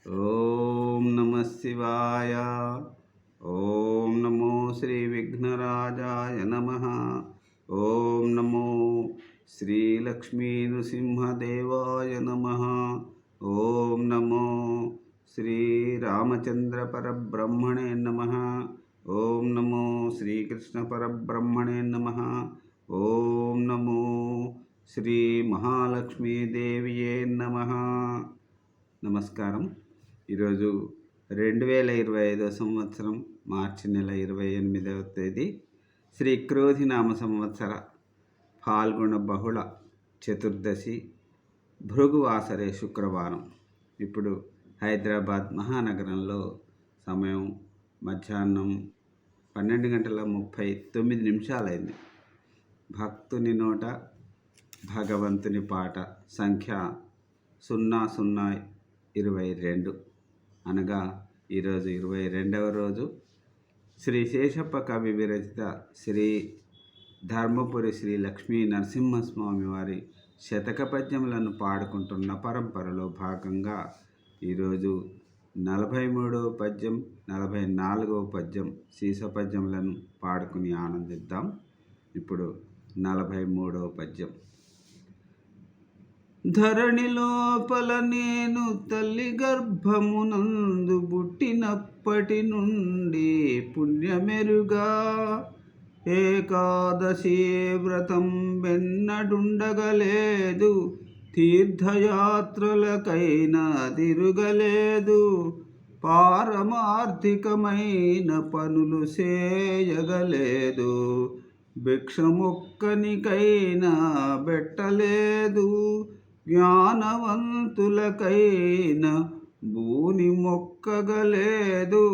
ఓం నమ శివాయ. ఓం నమో శ్రీ విఘ్నరాజాయ నమ. ఓం నమో శ్రీ లక్ష్మీ నృసింహదేవాయ నమ. ఓం నమో శ్రీ రామచంద్ర పరబ్రహ్మణే నమ. ఓం నమో శ్రీకృష్ణ పరబ్రహ్మణే నమ. ఓం నమో శ్రీ మహాలక్ష్మీదేవియే నమ. నమస్కారం. ఈరోజు 2025 సంవత్సరం మార్చి నెల 28వ తేదీ శ్రీ క్రోధినామ సంవత్సర ఫాల్గుణ బహుళ చతుర్దశి భృగువాసరే శుక్రవారం. ఇప్పుడు హైదరాబాద్ మహానగరంలో సమయం మధ్యాహ్నం 12:39 భక్తుని నోట భగవంతుని పాట సంఖ్య 0022 అనగా ఈరోజు 22వ రోజు. శ్రీ శేషప్ప కవి విరచిత శ్రీ ధర్మపురి శ్రీ లక్ష్మీ నరసింహస్వామి వారి శతక పద్యములను పాడుకుంటున్న పరంపరలో భాగంగా ఈరోజు 43వ పద్యం 44వ పద్యం శీస పద్యములను పాడుకుని ఆనందిద్దాం. ఇప్పుడు 43వ పద్యం. ధరణి లోపల నేను తల్లి గర్భమునందు పుట్టినప్పటి నుండి పుణ్యమెరుగా ఏకాదశి వ్రతం వెన్నడుండగలేదు, తీర్థయాత్రలకైనా తిరుగలేదు, పారమార్థికమైన పనులు చేయగలేదు, భిక్షముక్కనికైనా పెట్టలేదు, జ్ఞానవంతులకైన భూని మొక్కగలేదు,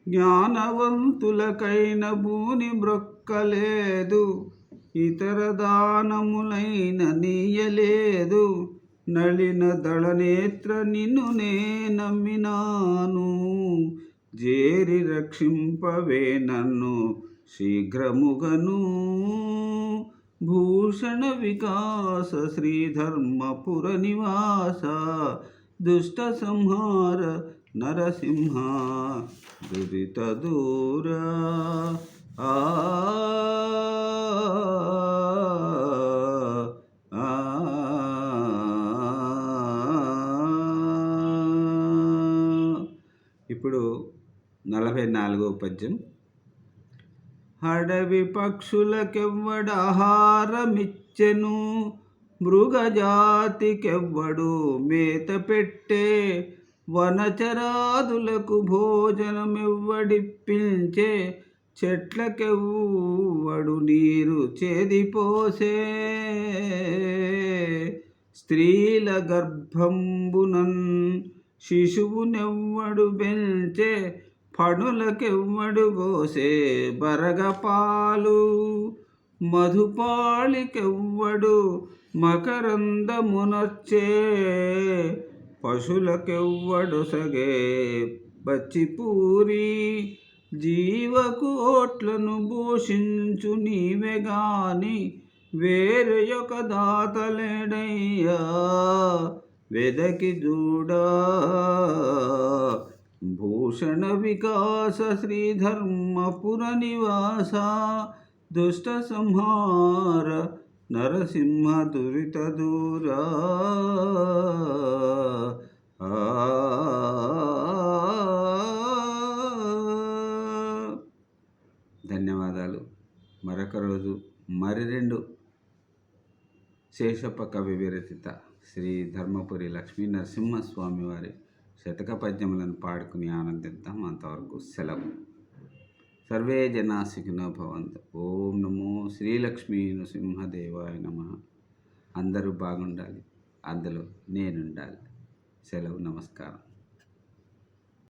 జ్ఞానవంతులకైన భూని బ్రొక్కలేదు, ఇతర దానములైన నీయలేదు, నళిన దళనేత్ర నిన్ను నే నమ్మినాను, జేరి రక్షింపవే నన్ను శీఘ్రముగను, భూషణ వికాస శ్రీధర్మపుర నివాస, దుష్ట సంహార నరసింహ దురిత దూర. ఇప్పుడు 44వ పద్యం. అడవి పక్షులకెవ్వడాహారమిచ్చెను, మృగజాతికెవ్వడు మేత పెట్టే, వనచరాదులకు భోజనమెవ్వడిప్పించే, చెట్లకెవ్వడు నీరు చేదిపోసే, స్త్రీల గర్భంబునన్ శిశువునెవ్వడు పెంచే, పణులకెవ్వడు పోసే బరగపాలు, మధుపాళికెవ్వడు మకరందమునర్చే, పశులకెవ్వడు సగే బచ్చిపూరి, జీవకోట్లను భూషించు నీవే గాని వేరొక దాతలేడయ్యా, వెదకి చూడా. భూషణ వికాస శ్రీధర్మపుర నివాస, దుష్ట సంహార నరసింహ దురిత దూర. ధన్యవాదాలు. మరొక రోజు మరి 2 శేషప్ప కవి విరచిత శ్రీ ధర్మపురి లక్ష్మీ నరసింహస్వామి వారి శతక పద్యములను పాడుకుని ఆనందిద్దాం. అంతవరకు సెలవు. సర్వే జనా సుఖినో భవంతు. ఓం నమో శ్రీలక్ష్మీ నృసింహదేవాయ నమ. అందరూ బాగుండాలి, అందులో నేనుండాలి. సెలవు. నమస్కారం.